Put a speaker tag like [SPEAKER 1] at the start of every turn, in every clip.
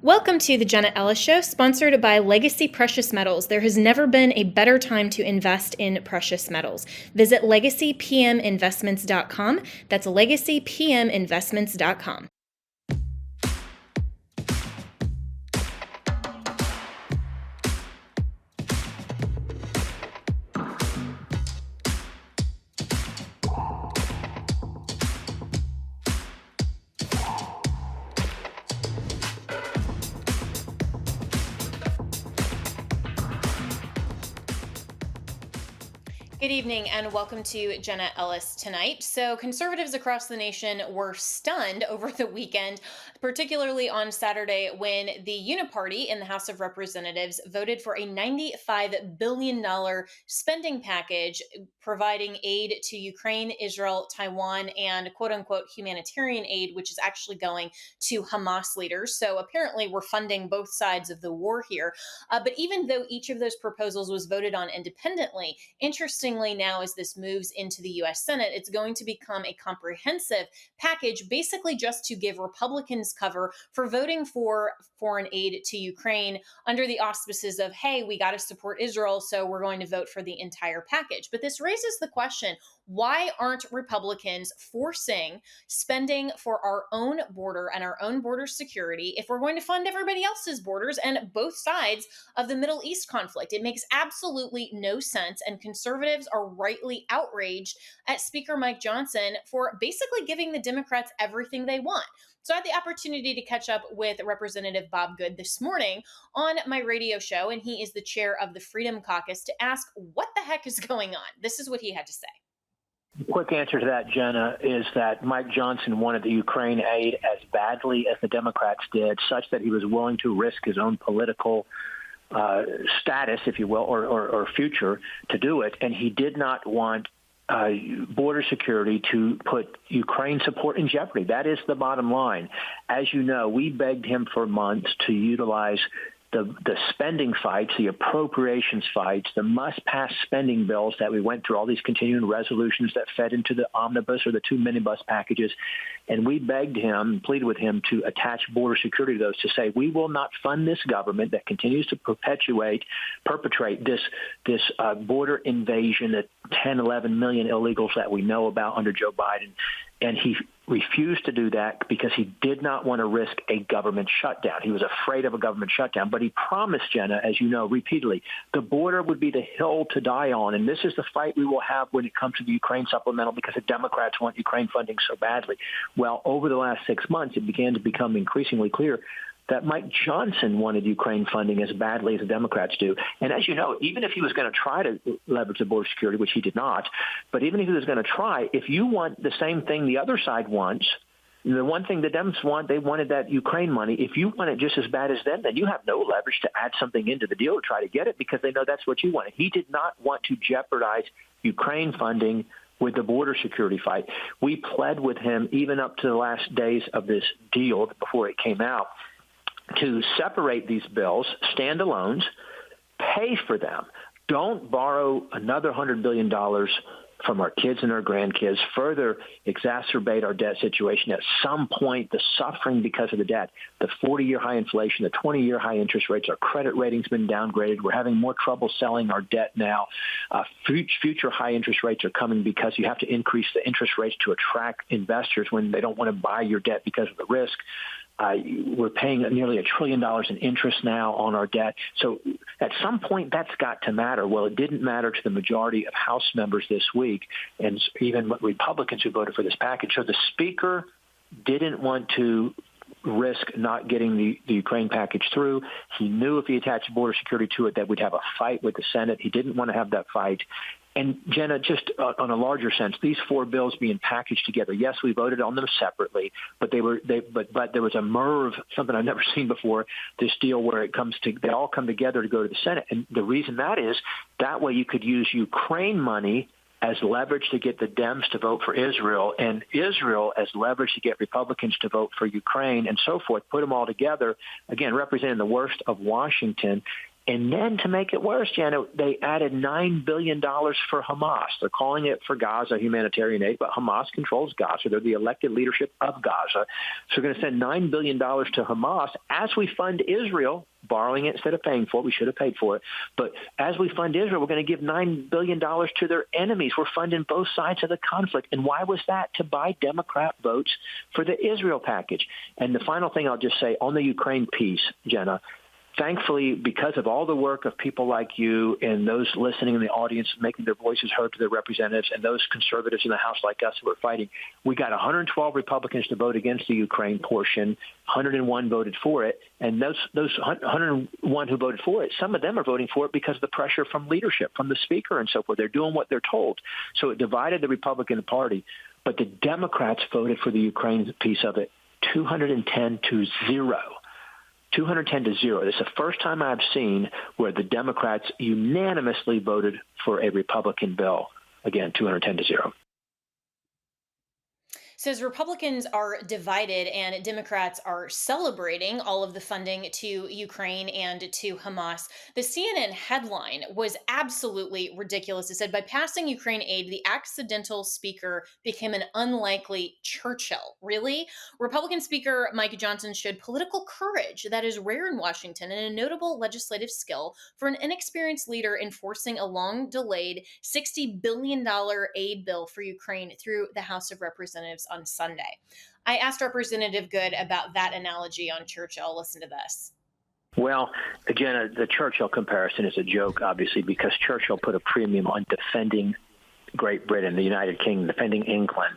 [SPEAKER 1] Welcome to the Jenna Ellis Show, sponsored by Legacy Precious Metals. There has never been a better time to invest in precious metals. Visit legacypminvestments.com. That's legacypminvestments.com. Good evening and welcome to Jenna Ellis Tonight. So conservatives across the nation were stunned over the weekend, particularly on Saturday when the Uniparty in the House of Representatives voted for a $95 billion spending package providing aid to Ukraine, Israel, Taiwan, and quote-unquote humanitarian aid, which is actually going to Hamas leaders. So apparently we're funding both sides of the war here. But even though each of those proposals was voted on independently, interestingly now as this moves into the U.S. Senate, it's going to become a comprehensive package, basically just to give Republicans cover for voting for foreign aid to Ukraine under the auspices of, hey, we got to support Israel, so we're going to vote for the entire package. But this raises the question, why aren't Republicans forcing spending for our own border and our own border security if we're going to fund everybody else's borders and both sides of the Middle East conflict? It makes absolutely no sense, and conservatives are rightly outraged at Speaker Mike Johnson for basically giving the Democrats everything they want. So I had the opportunity to catch up with Representative Bob Good this morning on my radio show, and he is the chair of the Freedom Caucus, to ask what the heck is going on. This is what he had to say.
[SPEAKER 2] The quick answer to that, Jenna, is that Mike Johnson wanted the Ukraine aid as badly as the Democrats did, such that he was willing to risk his own political status, if you will, or future to do it. And he did not want border security to put Ukraine support in jeopardy. That is the bottom line. As you know, we begged him for months to utilize the spending fights, the appropriations fights, the must-pass spending bills that we went through, all these continuing resolutions that fed into the omnibus or the two minibus packages. And we begged him, pleaded with him to attach border security to those, to say we will not fund this government that continues to perpetrate this border invasion, the 10, 11 million illegals that we know about under Joe Biden. And he refused to do that because he did not want to risk a government shutdown. He was afraid of a government shutdown. But he promised, Jenna, as you know, repeatedly, the border would be the hill to die on. And this is the fight we will have when it comes to the Ukraine supplemental, because the Democrats want Ukraine funding so badly. Well, over the last 6 months, it began to become increasingly clear that Mike Johnson wanted Ukraine funding as badly as the Democrats do. And as you know, even if he was going to try to leverage the border security, which he did not, but even if he was going to try, if you want the same thing the other side wants, the one thing the Dems want, they wanted that Ukraine money. If you want it just as bad as them, then you have no leverage to add something into the deal to try to get it, because they know that's what you wanted. He did not want to jeopardize Ukraine funding with the border security fight. We pled with him even up to the last days of this deal before it came out, to separate these bills, standalones, pay for them. Don't borrow another $100 billion from our kids and our grandkids, further exacerbate our debt situation. At some point, the suffering because of the debt, the 40-year high inflation, the 20-year high interest rates, our credit rating's been downgraded. We're having more trouble selling our debt now. Future high interest rates are coming because you have to increase the interest rates to attract investors when they don't want to buy your debt because of the risk. We're paying nearly $1 trillion in interest now on our debt. So at some point, that's got to matter. Well, it didn't matter to the majority of House members this week, and even Republicans who voted for this package. So the Speaker didn't want to risk not getting the Ukraine package through. He knew if he attached border security to it that we'd have a fight with the Senate. He didn't want to have that fight. And, Jenna, just on a larger sense, these four bills being packaged together, yes, we voted on them separately, but there was a MERV, something I've never seen before, this deal where they all come together to go to the Senate. And the reason that is, that way you could use Ukraine money as leverage to get the Dems to vote for Israel, and Israel as leverage to get Republicans to vote for Ukraine, and so forth. Put them all together, again, representing the worst of Washington. And then to make it worse, Jenna, they added $9 billion for Hamas. They're calling it for Gaza humanitarian aid, but Hamas controls Gaza. They're the elected leadership of Gaza. So we're going to send $9 billion to Hamas as we fund Israel, borrowing it instead of paying for it. We should have paid for it. But as we fund Israel, we're going to give $9 billion to their enemies. We're funding both sides of the conflict. And why was that? To buy Democrat votes for the Israel package. And the final thing I'll just say on the Ukraine piece, Jenna, thankfully, because of all the work of people like you and those listening in the audience, making their voices heard to their representatives, and those conservatives in the House like us who are fighting, we got 112 Republicans to vote against the Ukraine portion. 101 voted for it. And those 101 who voted for it, some of them are voting for it because of the pressure from leadership, from the speaker and so forth. They're doing what they're told. So it divided the Republican Party. But the Democrats voted for the Ukraine piece of it 210 to 0. 210 to 0. This is the first time I've seen where the Democrats unanimously voted for a Republican bill. Again, 210 to 0.
[SPEAKER 1] So as Republicans are divided and Democrats are celebrating all of the funding to Ukraine and to Hamas, the CNN headline was absolutely ridiculous. It said, by passing Ukraine aid, the accidental speaker became an unlikely Churchill. Really? Republican Speaker Mike Johnson showed political courage that is rare in Washington and a notable legislative skill for an inexperienced leader enforcing a long-delayed $60 billion aid bill for Ukraine through the House of Representatives on Sunday. I asked Representative Good about that analogy on Churchill. Listen to this.
[SPEAKER 2] Well, Jenna, the Churchill comparison is a joke, obviously, because Churchill put a premium on defending Great Britain, the United Kingdom, defending England.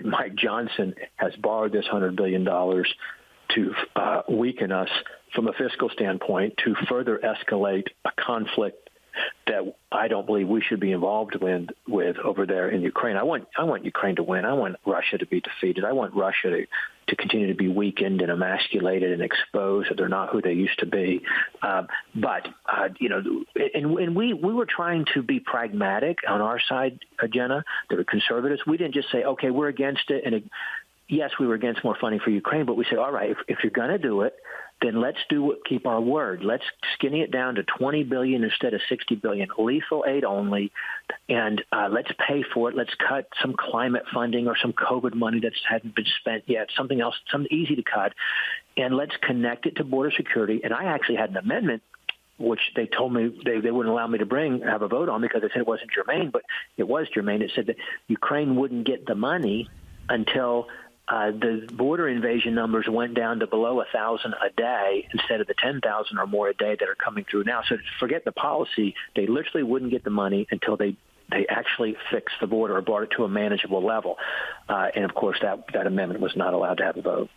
[SPEAKER 2] Mike Johnson has borrowed this $100 billion to weaken us from a fiscal standpoint, to further escalate a conflict that I don't believe we should be involved with over there in Ukraine. I want Ukraine to win. I want Russia to be defeated. I want Russia to continue to be weakened and emasculated and exposed, that they're not who they used to be. But we were trying to be pragmatic on our side, Jenna. There were conservatives. We didn't just say, okay, we're against it. And yes, we were against more funding for Ukraine, but we said, all right, if you're going to do it, then let's keep our word. Let's skinny it down to $20 billion instead of $60 billion, lethal aid only, and let's pay for it. Let's cut some climate funding or some COVID money that hadn't been spent yet, something else, something easy to cut, and let's connect it to border security. And I actually had an amendment, which they told me they wouldn't allow me to have a vote on because they said it wasn't germane, but it was germane. It said that Ukraine wouldn't get the money until the border invasion numbers went down to below 1,000 a day instead of the 10,000 or more a day that are coming through now. So forget the policy. They literally wouldn't get the money until they actually fixed the border or brought it to a manageable level. And, of course, that amendment was not allowed to have a vote.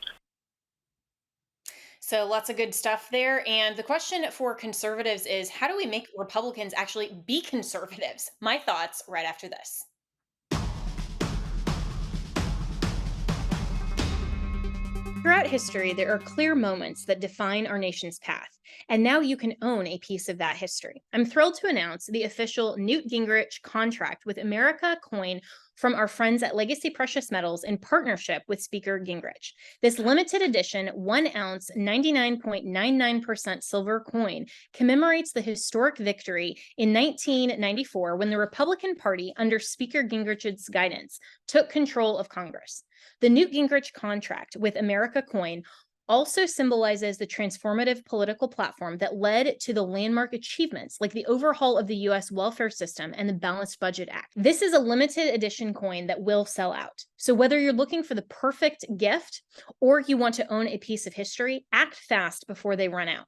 [SPEAKER 1] So lots of good stuff there. And the question for conservatives is, how do we make Republicans actually be conservatives? My thoughts right after this. Throughout history, there are clear moments that define our nation's path, and now you can own a piece of that history. I'm thrilled to announce the official Newt Gingrich contract with America Coin from our friends at Legacy Precious Metals in partnership with Speaker Gingrich. This limited edition 1 ounce 99.99% silver coin commemorates the historic victory in 1994 when the Republican Party, under Speaker Gingrich's guidance, took control of Congress. The Newt Gingrich contract with America Coin also symbolizes the transformative political platform that led to the landmark achievements like the overhaul of the U.S. welfare system and the Balanced Budget Act. This is a limited edition coin that will sell out. So whether you're looking for the perfect gift or you want to own a piece of history, act fast before they run out.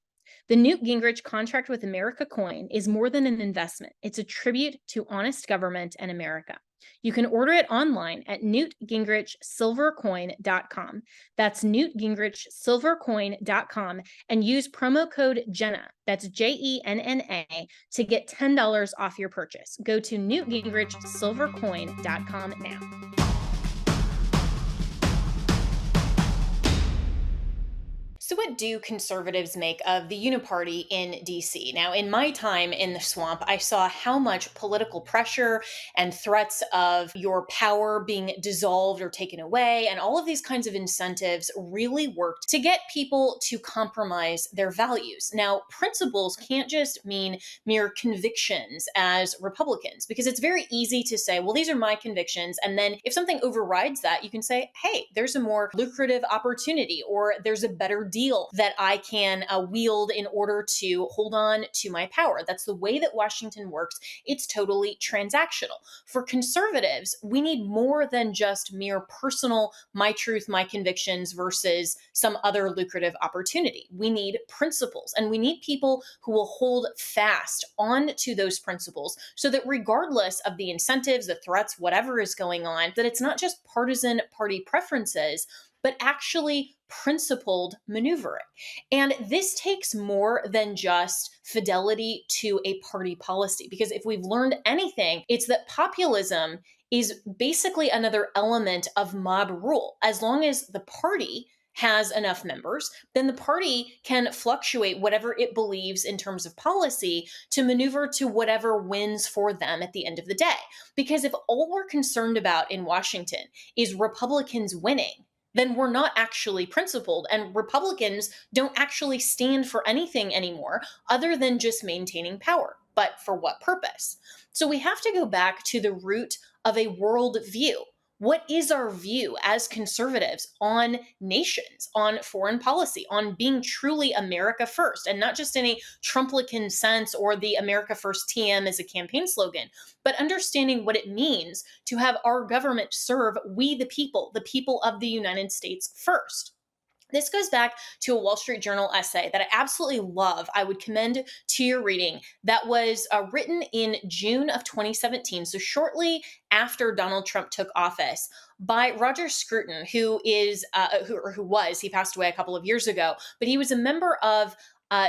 [SPEAKER 1] The Newt Gingrich contract with America Coin is more than an investment. It's a tribute to honest government and America. You can order it online at newtgingrichsilvercoin.com. That's newtgingrichsilvercoin.com and use promo code Jenna, that's JENNA, to get $10 off your purchase. Go to newtgingrichsilvercoin.com now. So, what do conservatives make of the Uniparty in DC? Now, in my time in the swamp, I saw how much political pressure and threats of your power being dissolved or taken away, and all of these kinds of incentives really worked to get people to compromise their values. Now, principles can't just mean mere convictions as Republicans, because it's very easy to say, well, these are my convictions. And then if something overrides that, you can say, hey, there's a more lucrative opportunity, or there's a better deal that I can wield in order to hold on to my power. That's the way that Washington works. It's totally transactional. For conservatives, we need more than just mere personal, my truth, my convictions versus some other lucrative opportunity. We need principles, and we need people who will hold fast on to those principles so that regardless of the incentives, the threats, whatever is going on, that it's not just partisan party preferences, but actually principled maneuvering. And this takes more than just fidelity to a party policy, because if we've learned anything, it's that populism is basically another element of mob rule. As long as the party has enough members, then the party can fluctuate whatever it believes in terms of policy to maneuver to whatever wins for them at the end of the day. Because if all we're concerned about in Washington is Republicans winning, then we're not actually principled. And Republicans don't actually stand for anything anymore other than just maintaining power. But for what purpose? So we have to go back to the root of a world view. What is our view as conservatives on nations, on foreign policy, on being truly America first, and not just in a Trumplican sense or the America First TM as a campaign slogan, but understanding what it means to have our government serve we the people of the United States first. This goes back to a Wall Street Journal essay that I absolutely love. I would commend to your reading. That was written in June of 2017, so shortly after Donald Trump took office, by Roger Scruton, he passed away a couple of years ago, but he was a member of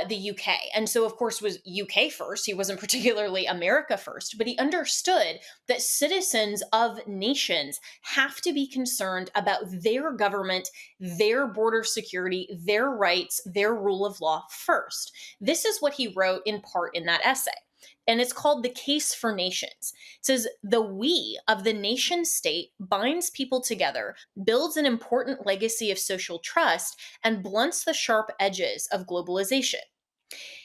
[SPEAKER 1] the UK. And so, of course, was UK first. He wasn't particularly America first, but he understood that citizens of nations have to be concerned about their government, their border security, their rights, their rule of law first. This is what he wrote in part in that essay. And it's called The Case for Nations. It says, the we of the nation state binds people together, builds an important legacy of social trust, and blunts the sharp edges of globalization.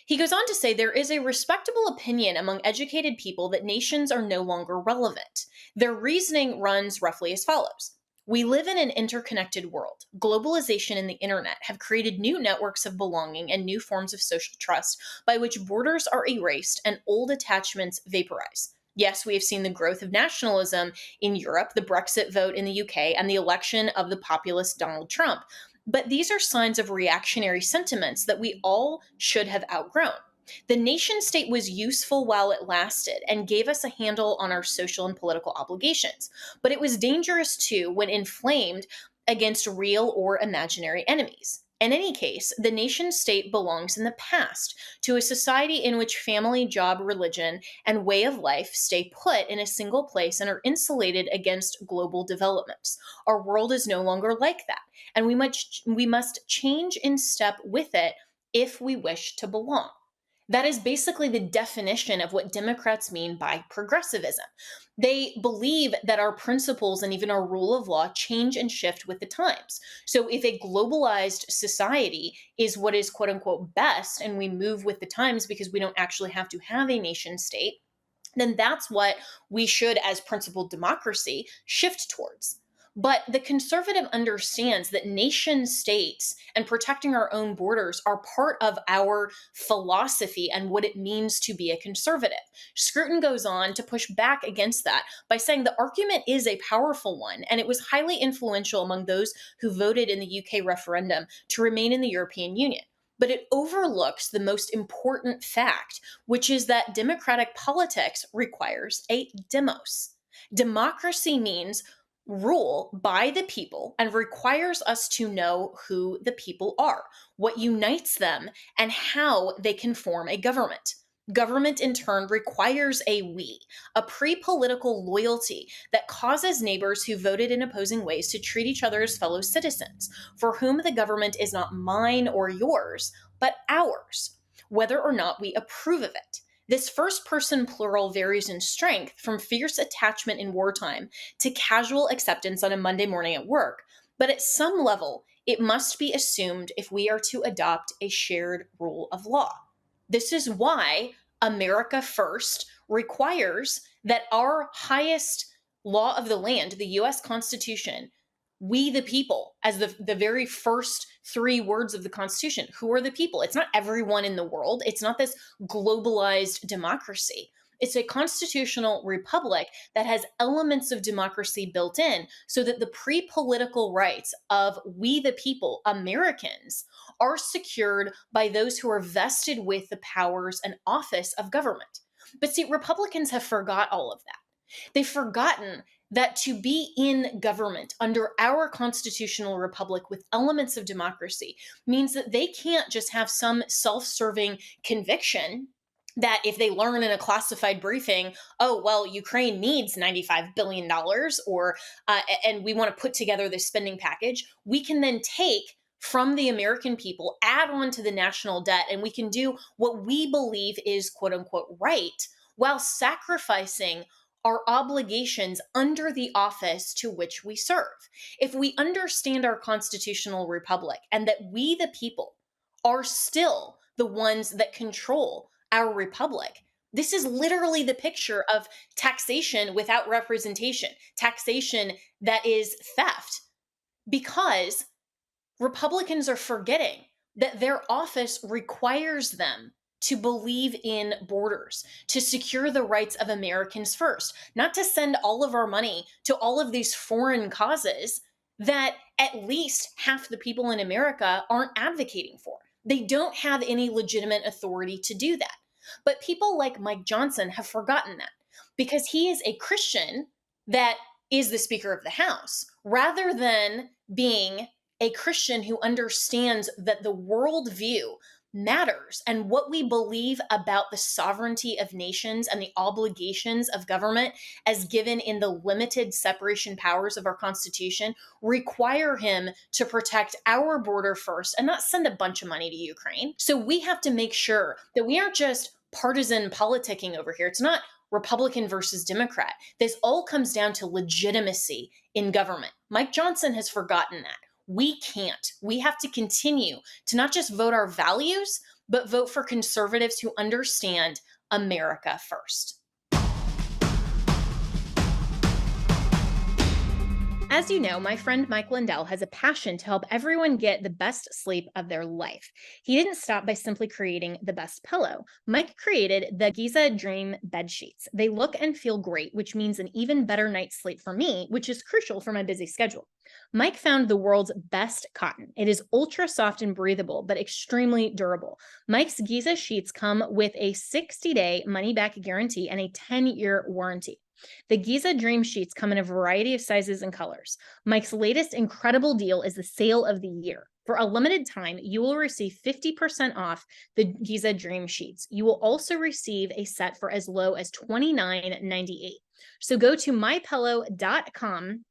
[SPEAKER 1] He goes on to say there is a respectable opinion among educated people that nations are no longer relevant. Their reasoning runs roughly as follows. We live in an interconnected world. Globalization and the internet have created new networks of belonging and new forms of social trust by which borders are erased and old attachments vaporize. Yes, we have seen the growth of nationalism in Europe, the Brexit vote in the UK, and the election of the populist Donald Trump. But these are signs of reactionary sentiments that we all should have outgrown. The nation state was useful while it lasted and gave us a handle on our social and political obligations, but it was dangerous too when inflamed against real or imaginary enemies. In any case, the nation state belongs in the past to a society in which family, job, religion, and way of life stay put in a single place and are insulated against global developments. Our world is no longer like that, and we must change in step with it if we wish to belong. That is basically the definition of what Democrats mean by progressivism. They believe that our principles and even our rule of law change and shift with the times. So if a globalized society is what is quote unquote best, and we move with the times because we don't actually have to have a nation state, then that's what we should, as principled democracy, shift towards. But the conservative understands that nation states and protecting our own borders are part of our philosophy and what it means to be a conservative. Scruton goes on to push back against that by saying the argument is a powerful one, and it was highly influential among those who voted in the UK referendum to remain in the European Union. But it overlooks the most important fact, which is that democratic politics requires a demos. Democracy means rule by the people and requires us to know who the people are, what unites them, and how they can form a government. Government, in turn, requires a we, a pre-political loyalty that causes neighbors who voted in opposing ways to treat each other as fellow citizens, for whom the government is not mine or yours, but ours, whether or not we approve of it. This first person plural varies in strength from fierce attachment in wartime to casual acceptance on a Monday morning at work, but at some level, it must be assumed if we are to adopt a shared rule of law. This is why America First requires that our highest law of the land, the US Constitution, we the people, as the very first three words of the Constitution. Who are the people? It's not everyone in the world. It's not this globalized democracy. It's a constitutional republic that has elements of democracy built in so that the pre-political rights of we the people, Americans, are secured by those who are vested with the powers and office of government. But see, Republicans have forgot all of that. They've forgotten that to be in government under our constitutional republic with elements of democracy means that they can't just have some self-serving conviction that if they learn in a classified briefing, oh, well, Ukraine needs $95 billion and we want to put together this spending package, we can then take from the American people, add on to the national debt, and we can do what we believe is quote unquote right while sacrificing our obligations under the office to which we serve. If we understand our constitutional republic and that we, the people, are still the ones that control our republic, this is literally the picture of taxation without representation, taxation that is theft, because Republicans are forgetting that their office requires them to believe in borders, to secure the rights of Americans first, not to send all of our money to all of these foreign causes that at least half the people in America aren't advocating for. They don't have any legitimate authority to do that. But people like Mike Johnson have forgotten that because he is a Christian that is the Speaker of the House, rather than being a Christian who understands that the worldview matters and what we believe about the sovereignty of nations and the obligations of government as given in the limited separation powers of our Constitution require him to protect our border first and not send a bunch of money to Ukraine. So we have to make sure that we aren't just partisan politicking over here. It's not Republican versus Democrat. This all comes down to legitimacy in government. Mike Johnson has forgotten that. We can't. We have to continue to not just vote our values, but vote for conservatives who understand America first. As you know, my friend Mike Lindell has a passion to help everyone get the best sleep of their life. He didn't stop by simply creating the best pillow. Mike created the Giza Dream bed sheets. They look and feel great, which means an even better night's sleep for me, which is crucial for my busy schedule. Mike found the world's best cotton. It is ultra soft and breathable, but extremely durable. Mike's Giza sheets come with a 60-day money-back guarantee and a 10-year warranty. The Giza Dream Sheets come in a variety of sizes and colors. Mike's latest incredible deal is the sale of the year. For a limited time, you will receive 50% off the Giza Dream Sheets. You will also receive a set for as low as $29.98. So go to mypillow.com,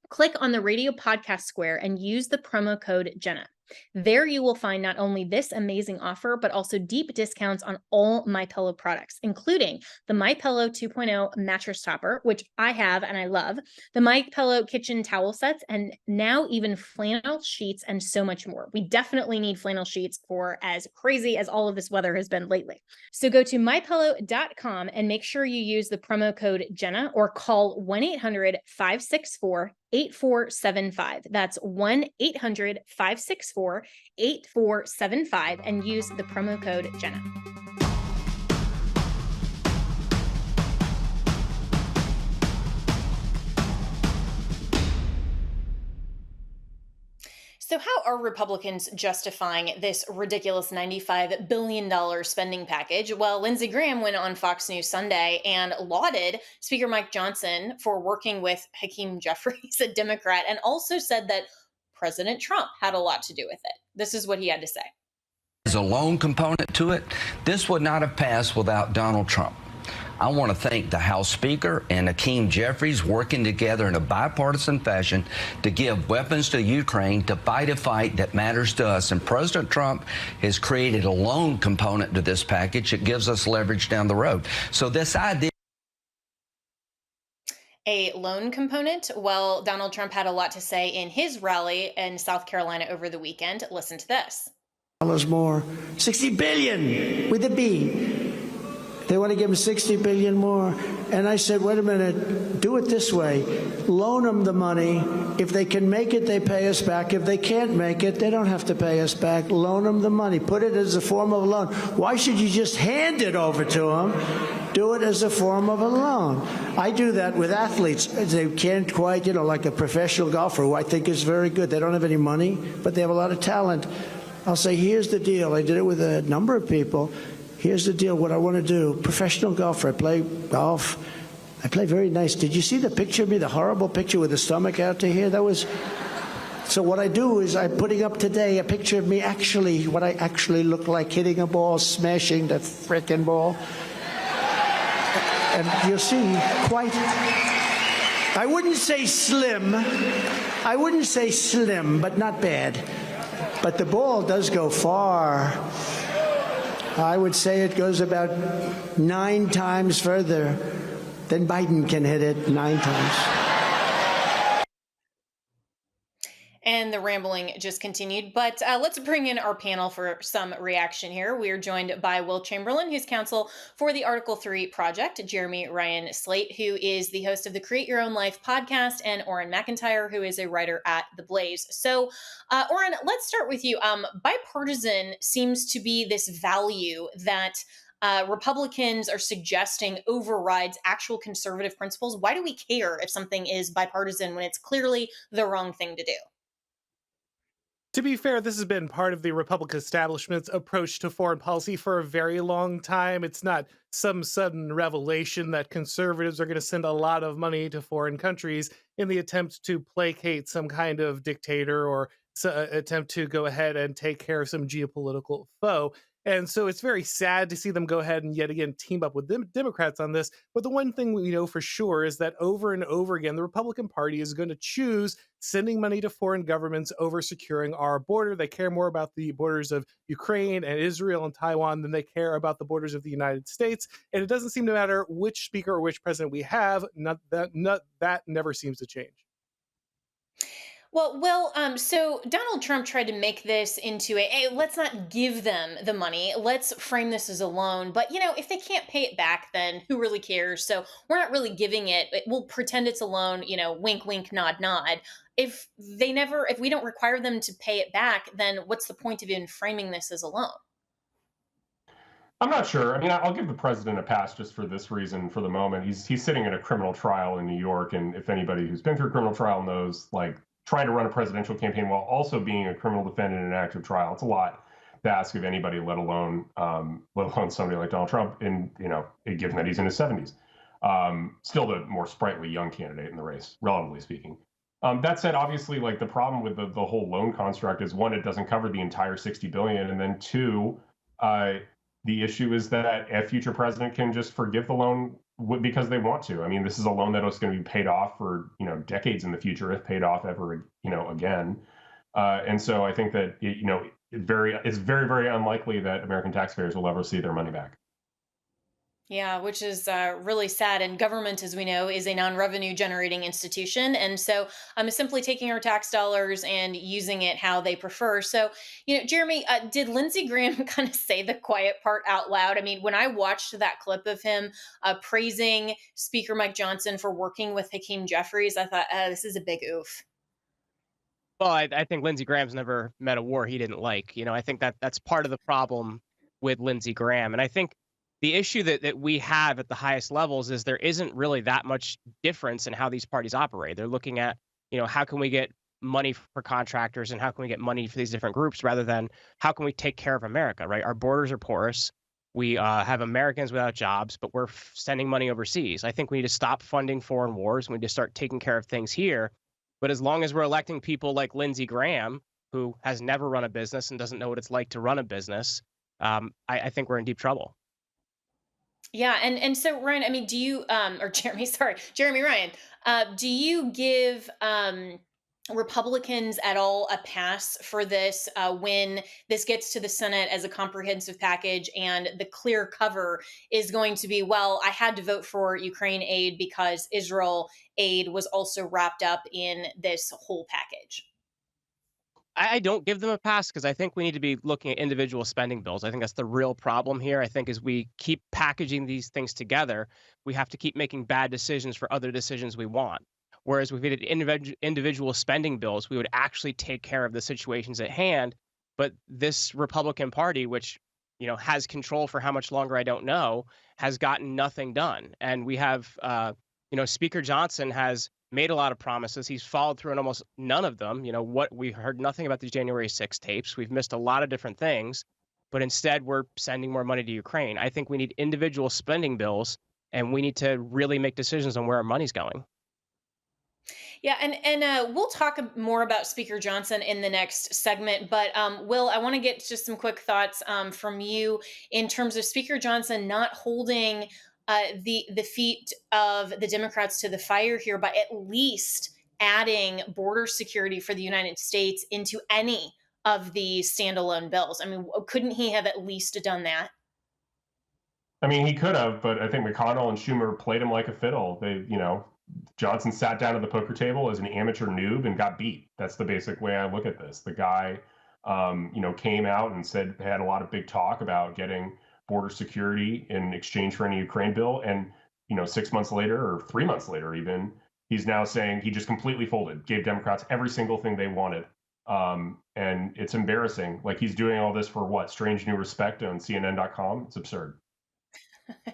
[SPEAKER 1] click on the radio podcast square, and use the promo code Jenna. There you will find not only this amazing offer, but also deep discounts on all MyPillow products, including the MyPillow 2.0 mattress topper, which I have and I love, the MyPillow kitchen towel sets, and now even flannel sheets and so much more. We definitely need flannel sheets for as crazy as all of this weather has been lately. So go to mypillow.com and make sure you use the promo code Jenna or call 1-800-564-8475. That's 1-800-564-8475 and use the promo code Jenna. So how are Republicans justifying this ridiculous $95 billion spending package? Well, Lindsey Graham went on Fox News Sunday and lauded Speaker Mike Johnson for working with Hakeem Jeffries, a Democrat, and also said that President Trump had a lot to do with it. This is what he had to say.
[SPEAKER 3] There's a loan component to it. This would not have passed without Donald Trump. I want to thank the House Speaker and Hakeem Jeffries working together in a bipartisan fashion to give weapons to Ukraine to fight a fight that matters to us. And President Trump has created a loan component to this package that gives us leverage down the road. So this idea.
[SPEAKER 1] A loan component? Well, Donald Trump had a lot to say in his rally in South Carolina over the weekend. Listen to this.
[SPEAKER 4] More, 60 billion with a B. They want to give them 60 billion more. And I said, wait a minute, do it this way. Loan them the money. If they can make it, they pay us back. If they can't make it, they don't have to pay us back. Loan them the money. Put it as a form of a loan. Why should you just hand it over to them? Do it as a form of a loan. I do that with athletes. They can't quite, like a professional golfer who I think is very good. They don't have any money, but they have a lot of talent. I'll say, here's the deal. I did it with a number of people. Here's the deal, what I want to do. Professional golfer, I play golf. I play very nice. Did you see the picture of me, the horrible picture with the stomach out to here? So what I do is I'm putting up today a picture of me what I actually look like hitting a ball, smashing that frickin' ball. And you'll see I wouldn't say slim, but not bad. But the ball does go far. I would say it goes about 9 times further than Biden can hit it 9 times.
[SPEAKER 1] And the rambling just continued, but let's bring in our panel for some reaction here. We are joined by Will Chamberlain, who's counsel for the Article 3 project, Jeremy Slate, who is the host of the Create Your Own Life podcast, and Auron MacIntyre, who is a writer at The Blaze. So, Auron, let's start with you. Bipartisan seems to be this value that Republicans are suggesting overrides actual conservative principles. Why do we care if something is bipartisan when it's clearly the wrong thing to do?
[SPEAKER 5] To be fair, this has been part of the Republican establishment's approach to foreign policy for a very long time. It's not some sudden revelation that conservatives are going to send a lot of money to foreign countries in the attempt to placate some kind of dictator or attempt to go ahead and take care of some geopolitical foe. And so it's very sad to see them go ahead and yet again team up with Democrats on this. But the one thing we know for sure is that over and over again, the Republican Party is going to choose sending money to foreign governments over securing our border. They care more about the borders of Ukraine and Israel and Taiwan than they care about the borders of the United States. And it doesn't seem to matter which speaker or which president we have. That never seems to change.
[SPEAKER 1] Well, Will, so Donald Trump tried to make this into hey, let's not give them the money. Let's frame this as a loan. But, if they can't pay it back, then who really cares? So we're not really giving it. We'll pretend it's a loan, wink, wink, nod, nod. If we don't require them to pay it back, then what's the point of even framing this as a loan?
[SPEAKER 6] I'm not sure. I mean, I'll give the president a pass just for this reason for the moment. He's sitting in a criminal trial in New York. And if anybody who's been through a criminal trial knows, trying to run a presidential campaign while also being a criminal defendant in an active trial. It's a lot to ask of anybody, let alone somebody like Donald Trump, and given that he's in his 70s. Still the more sprightly young candidate in the race, relatively speaking. That said, obviously, the problem with the whole loan construct is, one, it doesn't cover the entire $60 billion, and then two, the issue is that a future president can just forgive the loan because they want to. I mean, this is a loan that is going to be paid off for decades in the future, if paid off ever again. And so I think that it's very, very unlikely that American taxpayers will ever see their money back.
[SPEAKER 1] Yeah, which is really sad. And government, as we know, is a non-revenue generating institution. And so simply taking our tax dollars and using it how they prefer. So, Jeremy, did Lindsey Graham kind of say the quiet part out loud? I mean, when I watched that clip of him praising Speaker Mike Johnson for working with Hakeem Jeffries, I thought, this is a big oof.
[SPEAKER 7] Well, I think Lindsey Graham's never met a war he didn't like. I think that's part of the problem with Lindsey Graham. And I think the issue that we have at the highest levels is there isn't really that much difference in how these parties operate. They're looking at, how can we get money for contractors and how can we get money for these different groups rather than how can we take care of America, right? Our borders are porous. We have Americans without jobs, but we're sending money overseas. I think we need to stop funding foreign wars. We need to start taking care of things here. But as long as we're electing people like Lindsey Graham, who has never run a business and doesn't know what it's like to run a business, I think we're in deep trouble.
[SPEAKER 1] Yeah, and so Ryan, I mean, do you or Jeremy, sorry, Jeremy Ryan, do you give Republicans at all a pass for this when this gets to the Senate as a comprehensive package and the clear cover is going to be, well, I had to vote for Ukraine aid because Israel aid was also wrapped up in this whole package?
[SPEAKER 7] I don't give them a pass because I think we need to be looking at individual spending bills. I think that's the real problem here. I think as we keep packaging these things together, we have to keep making bad decisions for other decisions we want. Whereas if we did individual spending bills, we would actually take care of the situations at hand. But this Republican Party, which has control for how much longer I don't know, has gotten nothing done. And we have, Speaker Johnson has made a lot of promises. He's followed through on almost none of them. We heard nothing about the January 6th tapes. We've missed a lot of different things, but instead we're sending more money to Ukraine. I think we need individual spending bills, and we need to really make decisions on where our money's going.
[SPEAKER 1] Yeah, and we'll talk more about Speaker Johnson in the next segment. But Will, I want to get just some quick thoughts from you in terms of Speaker Johnson not holding the feet of the Democrats to the fire here, by at least adding border security for the United States into any of the standalone bills. I mean, couldn't he have at least done that?
[SPEAKER 6] I mean, he could have, but I think McConnell and Schumer played him like a fiddle. Johnson sat down at the poker table as an amateur noob and got beat. That's the basic way I look at this. The guy, came out and had a lot of big talk about getting border security in exchange for any Ukraine bill. And, 6 months later or 3 months later, even, he's now saying he just completely folded, gave Democrats every single thing they wanted. And it's embarrassing. Like, he's doing all this for what? Strange New Respect on CNN.com. It's absurd.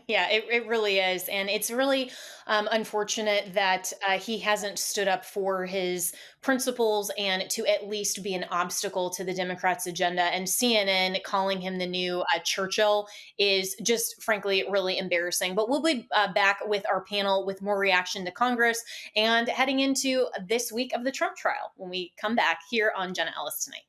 [SPEAKER 1] Yeah, it really is. And it's really unfortunate that he hasn't stood up for his principles and to at least be an obstacle to the Democrats' agenda. And CNN calling him the new Churchill is just, frankly, really embarrassing. But we'll be back with our panel with more reaction to Congress and heading into this week of the Trump trial when we come back here on Jenna Ellis Tonight.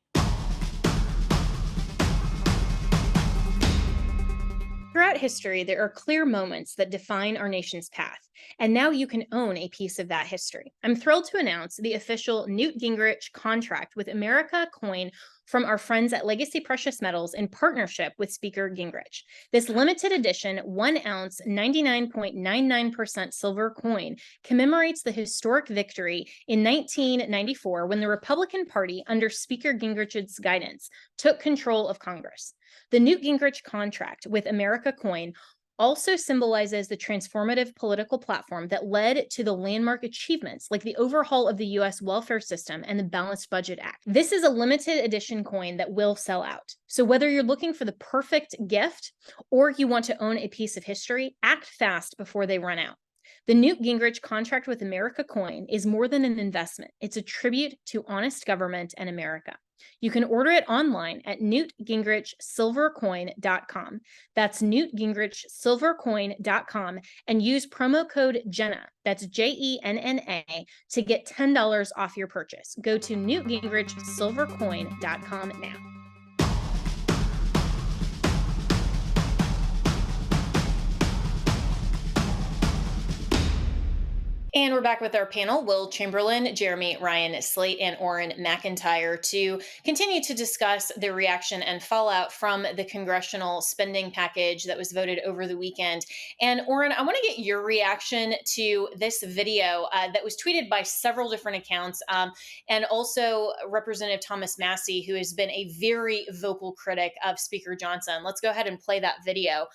[SPEAKER 1] Throughout history, there are clear moments that define our nation's path, and now you can own a piece of that history. I'm thrilled to announce the official Newt Gingrich contract with America coin from our friends at Legacy Precious Metals in partnership with Speaker Gingrich. This limited edition 1 ounce, 99.99% silver coin commemorates the historic victory in 1994 when the Republican Party, under Speaker Gingrich's guidance, took control of Congress. The Newt Gingrich contract with America coin also symbolizes the transformative political platform that led to the landmark achievements like the overhaul of the U.S. welfare system and the Balanced Budget Act. This is a limited edition coin that will sell out. So whether you're looking for the perfect gift or you want to own a piece of history, act fast before they run out. The Newt Gingrich contract with America coin is more than an investment. It's a tribute to honest government and America. You can order it online at newtgingrichsilvercoin.com. That's newtgingrichsilvercoin.com and use promo code Jenna, that's JENNA, to get $10 off your purchase. Go to newtgingrichsilvercoin.com now. And we're back with our panel, Will Chamberlain, Jeremy Ryan Slate, and Auron MacIntyre, to continue to discuss the reaction and fallout from the congressional spending package that was voted over the weekend. And Auron, I want to get your reaction to this video that was tweeted by several different accounts, and also Representative Thomas Massie, who has been a very vocal critic of Speaker Johnson. Let's go ahead and play that video.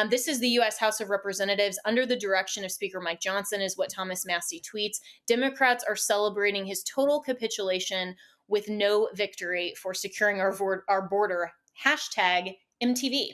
[SPEAKER 1] This is the U.S. House of Representatives under the direction of Speaker Mike Johnson, is what Thomas Massie tweets. Democrats are celebrating his total capitulation with no victory for securing our border. Hashtag MTV.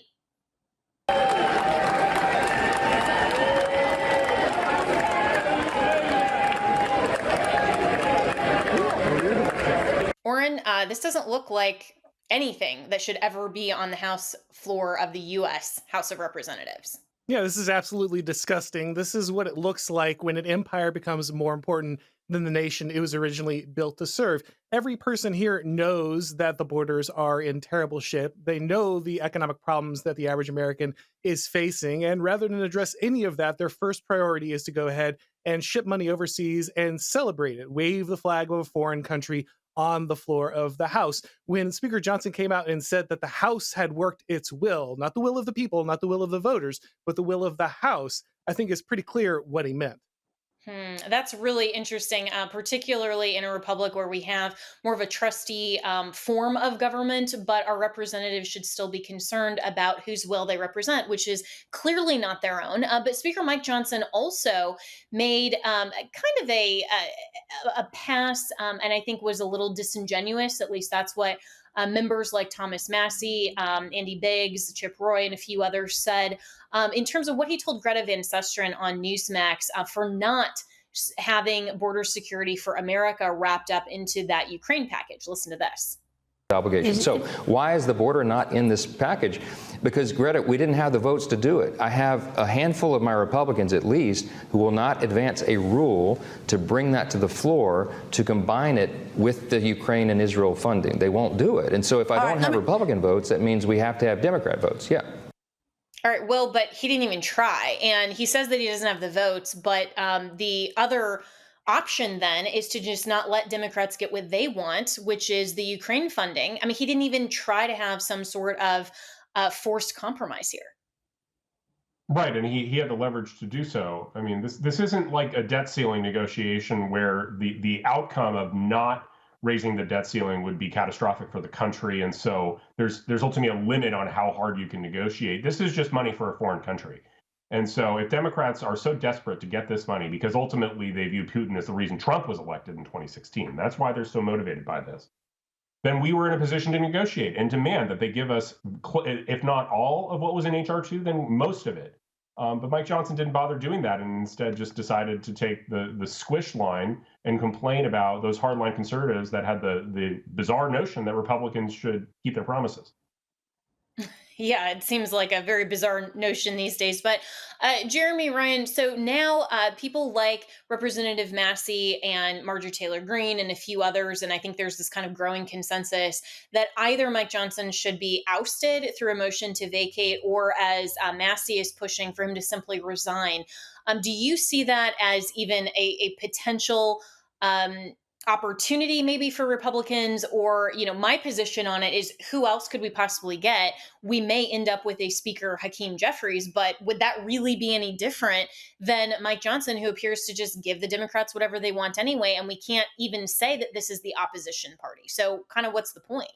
[SPEAKER 1] Auron, this doesn't look like anything that should ever be on the House floor of the U.S. House of Representatives.
[SPEAKER 5] Yeah, this is absolutely disgusting. This is what it looks like when an empire becomes more important than the nation it was originally built to serve. Every person here knows that the borders are in terrible shape. They know the economic problems that the average American is facing. And rather than address any of that, their first priority is to go ahead and ship money overseas and celebrate it, wave the flag of a foreign country on the floor of the House. When Speaker Johnson came out and said that the House had worked its will, not the will of the people, not the will of the voters, but the will of the House, I think it's pretty clear what he meant.
[SPEAKER 1] That's really interesting, particularly in a republic where we have more of a trustee form of government, but our representatives should still be concerned about whose will they represent, which is clearly not their own. But Speaker Mike Johnson also made kind of a pass, and I think was a little disingenuous. At least that's what members like Thomas Massey, Andy Biggs, Chip Roy, and a few others said in terms of what he told Greta Van Susteren on Newsmax for not having border security for America wrapped up into that Ukraine package. Listen to this.
[SPEAKER 8] Obligation. So why is the border not in this package? Because, Greta, we didn't have the votes to do it. I have a handful of my Republicans, at least, who will not advance a rule to bring that to the floor to combine it with the Ukraine and Israel funding. They won't do it. And so if I don't have Republican votes, that means we have to have Democrat votes. Yeah.
[SPEAKER 1] All right, well, but he didn't even try. And he says that he doesn't have the votes, but the other option then is to just not let Democrats get what they want, which is the Ukraine funding. I mean, he didn't even try to have some sort of forced compromise here.
[SPEAKER 6] Right, and he had the leverage to do so. I mean, this isn't like a debt ceiling negotiation where the outcome of not raising the debt ceiling would be catastrophic for the country, and so there's ultimately a limit on how hard you can negotiate. This is just money for a foreign country. And so if Democrats are so desperate to get this money, because ultimately they view Putin as the reason Trump was elected in 2016, that's why they're so motivated by this, then we were in a position to negotiate and demand that they give us, if not all of what was in H.R. 2, then most of it. But Mike Johnson didn't bother doing that and instead just decided to take the squish line and complain about those hardline conservatives that had the bizarre notion that Republicans should keep their promises.
[SPEAKER 1] Yeah, it seems like a very bizarre notion these days. But Jeremy, Ryan, so now people like Representative Massey and Marjorie Taylor Greene and a few others, and I think there's this kind of growing consensus that either Mike Johnson should be ousted through a motion to vacate, or as Massey is pushing for him to simply resign. Do you see that as even a potential opportunity maybe for Republicans? Or, my position on it is, who else could we possibly get? We may end up with a Speaker Hakeem Jeffries, but would that really be any different than Mike Johnson, who appears to just give the Democrats whatever they want anyway? And we can't even say that this is the opposition party. So kind of what's the point?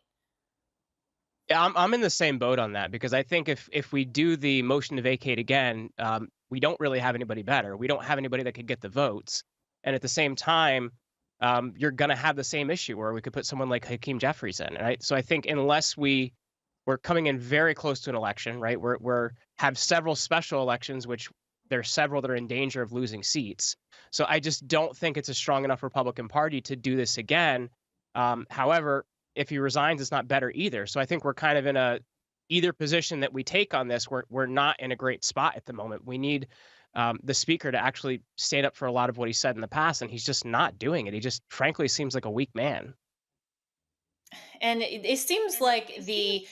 [SPEAKER 7] Yeah, I'm in the same boat on that, because I think if we do the motion to vacate again, we don't really have anybody better. We don't have anybody that could get the votes. And at the same time, you're going to have the same issue where we could put someone like Hakeem Jeffries in, right? So I think unless we're coming in very close to an election, right? We're have several special elections, which there's several that are in danger of losing seats. So I just don't think it's a strong enough Republican Party to do this again. However, if he resigns, it's not better either. So I think we're kind of in either position that we take on this, we're not in a great spot at the moment. We need the speaker to actually stand up for a lot of what he said in the past, and he's just not doing it. He just frankly seems like a weak man.
[SPEAKER 1] And it seems like the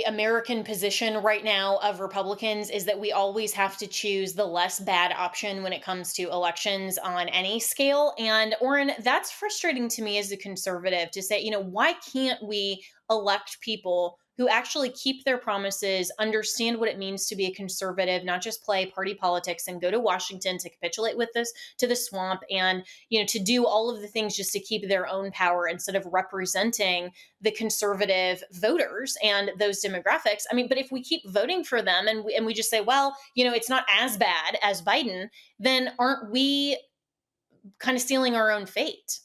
[SPEAKER 1] American position right now of Republicans is that we always have to choose the less bad option when it comes to elections on any scale. And Auron, that's frustrating to me as a conservative to say, why can't we elect people who actually keep their promises, understand what it means to be a conservative, not just play party politics and go to Washington to capitulate with this to the swamp and, to do all of the things just to keep their own power instead of representing the conservative voters and those demographics. I mean, but if we keep voting for them and we just say, well, it's not as bad as Biden, then aren't we kind of sealing our own fate?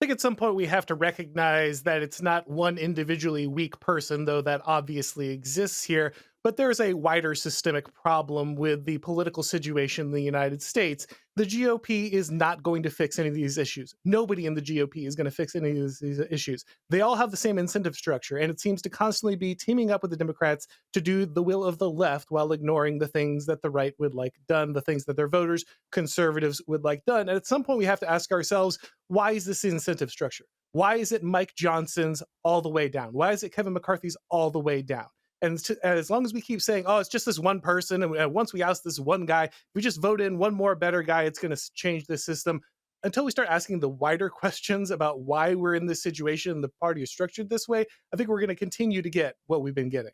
[SPEAKER 5] I think at some point we have to recognize that it's not one individually weak person, though that obviously exists here. But there's a wider systemic problem with the political situation in the United States. The GOP is not going to fix any of these issues. Nobody in the GOP is going to fix any of these issues. They all have the same incentive structure, and it seems to constantly be teaming up with the Democrats to do the will of the left while ignoring the things that the right would like done, the things that their voters, conservatives, would like done. And at some point, we have to ask ourselves, why is this incentive structure? Why is it Mike Johnson's all the way down? Why is it Kevin McCarthy's all the way down? And as long as we keep saying, oh, it's just this one person, and once we oust this one guy, if we just vote in one more better guy, it's going to change the system. Until we start asking the wider questions about why we're in this situation and the party is structured this way, I think we're going to continue to get what we've been getting.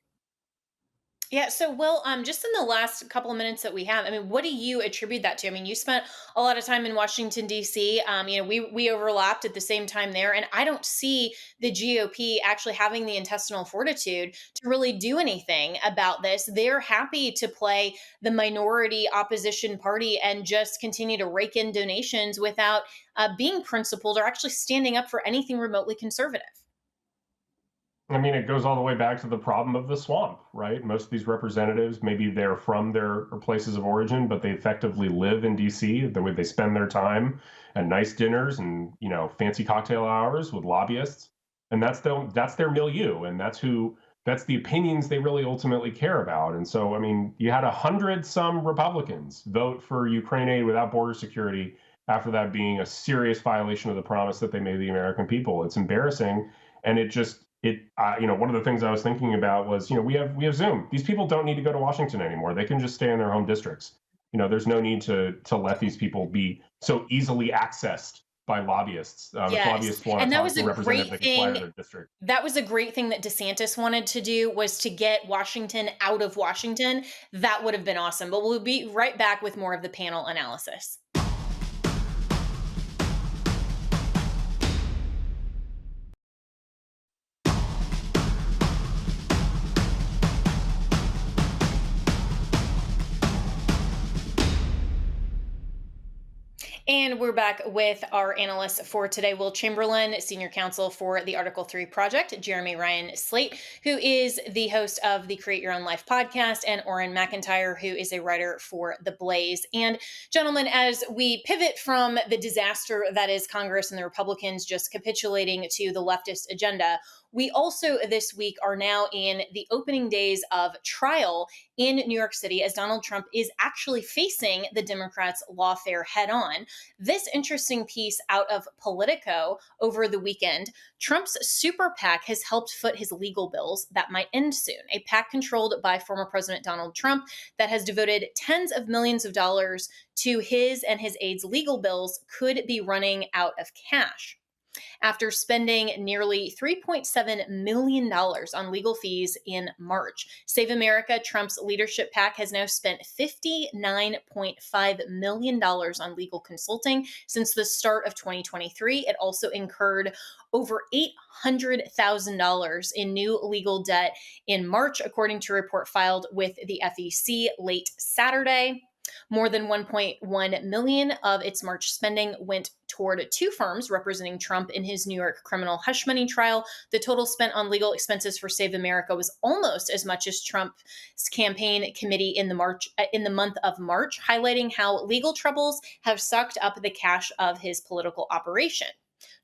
[SPEAKER 1] Yeah. So, Will, just in the last couple of minutes that we have, I mean, what do you attribute that to? I mean, you spent a lot of time in Washington, D.C. We overlapped at the same time there, and I don't see the GOP actually having the intestinal fortitude to really do anything about this. They're happy to play the minority opposition party and just continue to rake in donations without being principled or actually standing up for anything remotely conservative.
[SPEAKER 6] I mean, it goes all the way back to the problem of the swamp, right? Most of these representatives, maybe they're from their places of origin, but they effectively live in DC. The way they spend their time at nice dinners and, fancy cocktail hours with lobbyists. And that's their milieu. And that's the opinions they really ultimately care about. And so, I mean, you had 100-some Republicans vote for Ukraine aid without border security after that being a serious violation of the promise that they made the American people. It's embarrassing. And one of the things I was thinking about was, we have Zoom. These people don't need to go to Washington anymore. They can just stay in their home districts. There's no need to let these people be so easily accessed by lobbyists. If lobbyists want to talk to a representative, they can fly to their district.
[SPEAKER 1] That was a great thing that DeSantis wanted to do, was to get Washington out of Washington. That would have been awesome. But we'll be right back with more of the panel analysis. And we're back with our analysts for today. Will Chamberlain, senior counsel for the Article 3 Project, Jeremy Ryan Slate, who is the host of the Create Your Own Life podcast, and Auron MacIntyre, who is a writer for The Blaze. And gentlemen, as we pivot from the disaster that is Congress and the Republicans just capitulating to the leftist agenda, we also this week are now in the opening days of trial in New York City as Donald Trump is actually facing the Democrats' lawfare head on. This interesting piece out of Politico over the weekend: Trump's super PAC has helped foot his legal bills that might end soon. A PAC controlled by former President Donald Trump that has devoted tens of millions of dollars to his and his aides' legal bills could be running out of cash. After spending nearly $3.7 million on legal fees in March, Save America, Trump's leadership PAC, has now spent $59.5 million on legal consulting since the start of 2023. It also incurred over $800,000 in new legal debt in March, according to a report filed with the FEC late Saturday. More than $1.1 million of its March spending went toward two firms representing Trump in his New York criminal hush money trial. The total spent on legal expenses for Save America was almost as much as Trump's campaign committee in the month of March, highlighting how legal troubles have sucked up the cash of his political operation.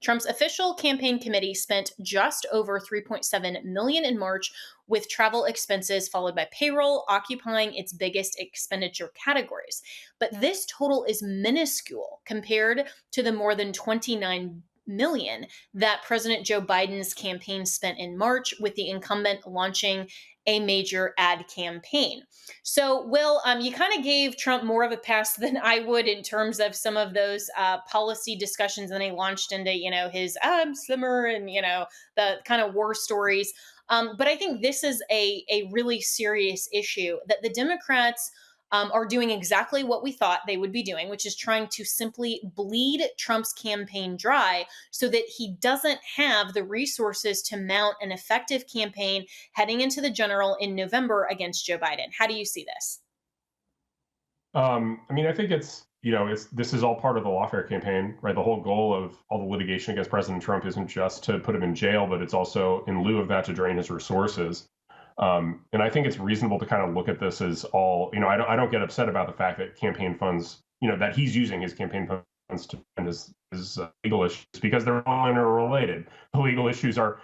[SPEAKER 1] Trump's official campaign committee spent just over $3.7 million in March, with travel expenses followed by payroll occupying its biggest expenditure categories. But this total is minuscule compared to the more than $29 million that President Joe Biden's campaign spent in March, with the incumbent launching a major ad campaign. So, Will, you kind of gave Trump more of a pass than I would in terms of some of those policy discussions. And he launched into, his slimmer and, the kind of war stories. But I think this is a really serious issue that the Democrats are doing exactly what we thought they would be doing, which is trying to simply bleed Trump's campaign dry so that he doesn't have the resources to mount an effective campaign heading into the general in November against Joe Biden. How do you see this?
[SPEAKER 6] I think this is all part of the lawfare campaign, right? The whole goal of all the litigation against President Trump isn't just to put him in jail, but it's also, in lieu of that, to drain his resources. And I think it's reasonable to kind of look at this as all, I don't get upset about the fact that campaign funds, that he's using his campaign funds to fund his legal issues, because they're all interrelated. The legal issues are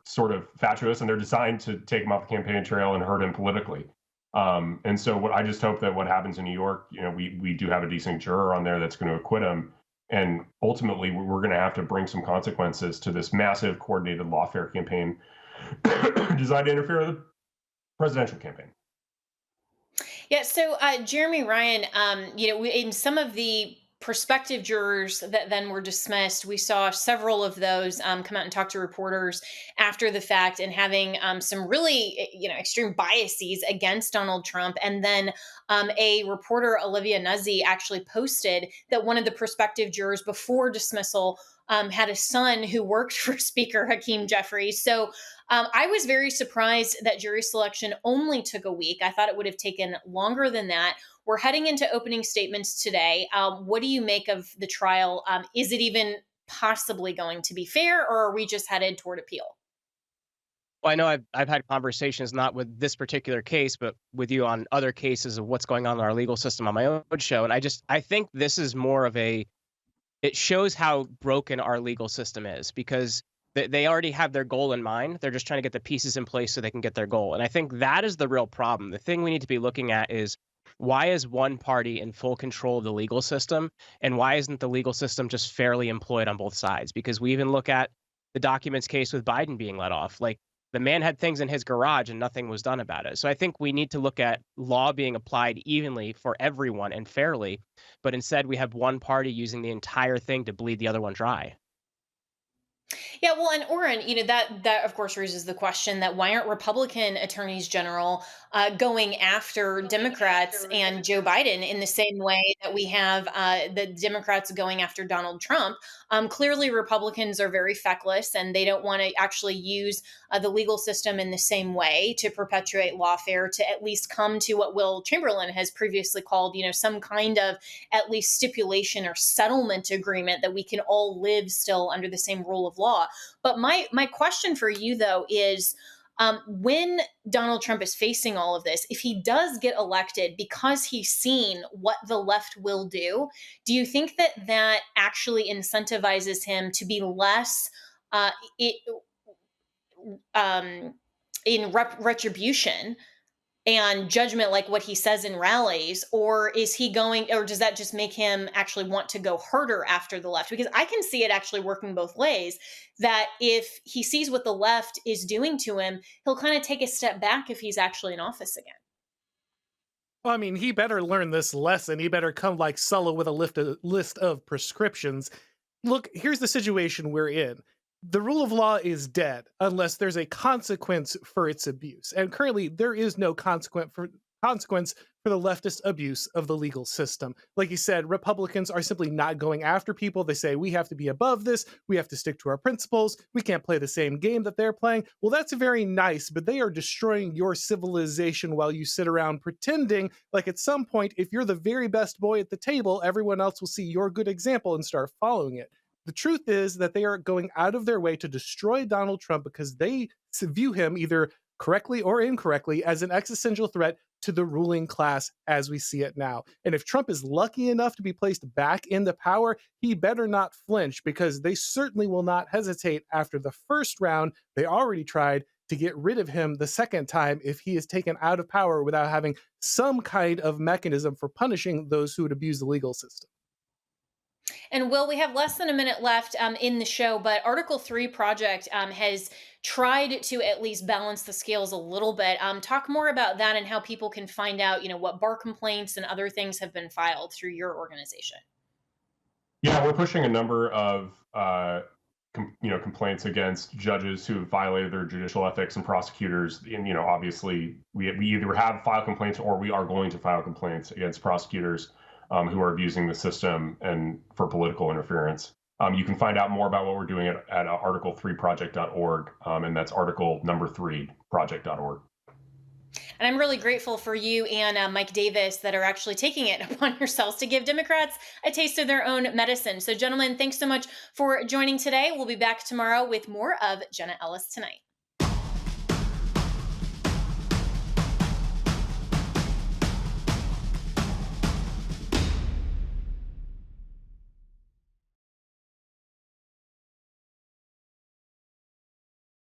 [SPEAKER 6] sort of fatuous, and they're designed to take him off the campaign trail and hurt him politically. And so I just hope that what happens in New York, we do have a decent juror on there that's going to acquit him. And ultimately, we're going to have to bring some consequences to this massive coordinated lawfare campaign designed to interfere with the presidential campaign.
[SPEAKER 1] Yeah. So, Jeremy Ryan, in some of the prospective jurors that then were dismissed, we saw several of those come out and talk to reporters after the fact, and having some really, extreme biases against Donald Trump. And then a reporter, Olivia Nuzzi, actually posted that one of the prospective jurors before dismissal had a son who worked for Speaker Hakeem Jeffries. So I was very surprised that jury selection only took a week. I thought it would have taken longer than that. We're heading into opening statements today. What do you make of the trial? Is it even possibly going to be fair, or are we just headed toward appeal?
[SPEAKER 7] Well, I know I've had conversations, not with this particular case, but with you on other cases of what's going on in our legal system on my own show. And I think this is more of it shows how broken our legal system is, because they already have their goal in mind. They're just trying to get the pieces in place so they can get their goal. And I think that is the real problem. The thing we need to be looking at is, why is one party in full control of the legal system? And why isn't the legal system just fairly employed on both sides? Because we even look at the documents case with Biden being let off. Like, the man had things in his garage and nothing was done about it. So I think we need to look at law being applied evenly for everyone and fairly, but instead we have one party using the entire thing to bleed the other one dry.
[SPEAKER 1] Yeah, well, and Auron, that of course raises the question that why aren't Republican attorneys general going after Democrats and Joe Biden in the same way that we have the Democrats going after Donald Trump? Clearly, Republicans are very feckless, and they don't want to actually use the legal system in the same way to perpetuate lawfare, to at least come to what Will Chamberlain has previously called, some kind of at least stipulation or settlement agreement that we can all live still under the same rule of law. But my question for you, though, is when Donald Trump is facing all of this, if he does get elected because he's seen what the left will do you think that actually incentivizes him to be less in retribution and judgment, like what he says in rallies, or does that just make him actually want to go harder after the left? Because I can see it actually working both ways, that if he sees what the left is doing to him, he'll kind of take a step back if he's actually in office again.
[SPEAKER 5] Well, I mean, he better learn this lesson. He better come like Sulla with a list of prescriptions. Look, here's the situation we're in. The rule of law is dead unless there's a consequence for its abuse. And currently, there is no consequence for the leftist abuse of the legal system. Like you said, Republicans are simply not going after people. They say, we have to be above this. We have to stick to our principles. We can't play the same game that they're playing. Well, that's very nice, but they are destroying your civilization while you sit around pretending like at some point, if you're the very best boy at the table, everyone else will see your good example and start following it. The truth is that they are going out of their way to destroy Donald Trump because they view him, either correctly or incorrectly, as an existential threat to the ruling class as we see it now. And if Trump is lucky enough to be placed back into power, he better not flinch, because they certainly will not hesitate after the first round. They already tried to get rid of him the second time if he is taken out of power without having some kind of mechanism for punishing those who would abuse the legal system.
[SPEAKER 1] And Will, we have less than a minute left in the show, but Article 3 Project has tried to at least balance the scales a little bit. Talk more about that and how people can find out, what bar complaints and other things have been filed through your organization.
[SPEAKER 6] Yeah, we're pushing a number of complaints against judges who have violated their judicial ethics and prosecutors. And obviously, we either have filed complaints or we are going to file complaints against prosecutors who are abusing the system and for political interference. You can find out more about what we're doing at article3project.org, and that's article number 3 project.org.
[SPEAKER 1] And I'm really grateful for you and Mike Davis that are actually taking it upon yourselves to give Democrats a taste of their own medicine. So, gentlemen, thanks so much for joining today. We'll be back tomorrow with more of Jenna Ellis Tonight.